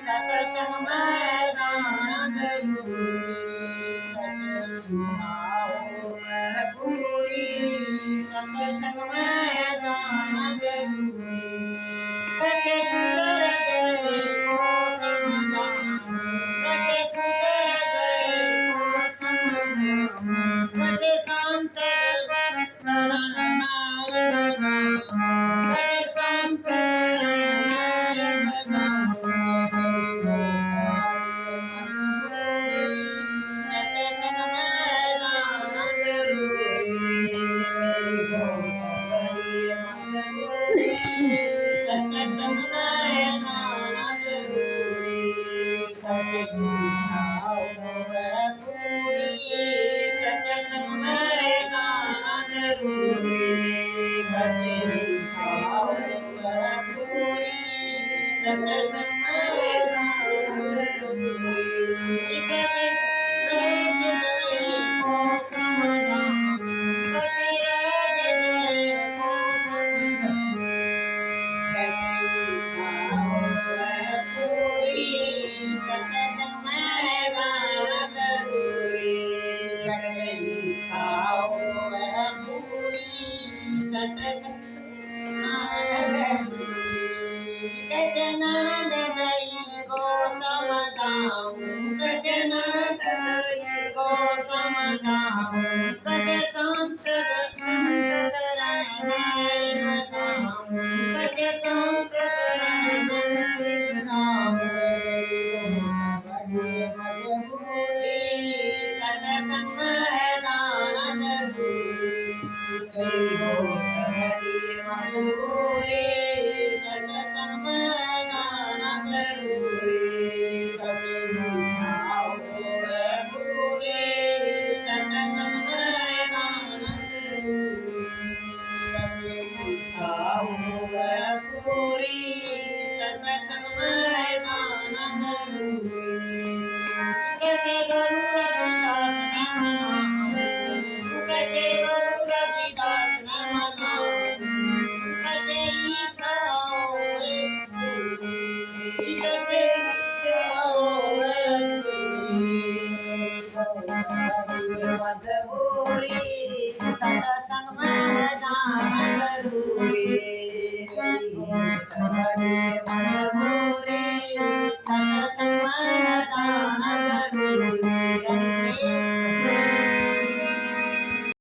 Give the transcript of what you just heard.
सत्संग में दान जरूरी पूरी सत्संग में दान जरूरी कैसे सुंदर गए को समझा कैसे सुंदर गए को समझा कैसे शांत शरण कैसे शांत कैसे ननद जड़ी को समझाऊं कैसे ननद जड़ी को समझाऊं कैसे संत शरण में बताऊं कैसे संत शरण में बताऊं बड़ी मजबूरी सत्संग है दान जरूरी बड़ी मजबूरी सत्संग में दान जरूरी सत्संग में दान पूरी सत्संग में दान जरूरी कैसे गुरु रविदास न मनाऊं कैसे गुरु रविदास न मनाऊं कैसे ईसा होए कैसे मजबूरी सत्संग में दान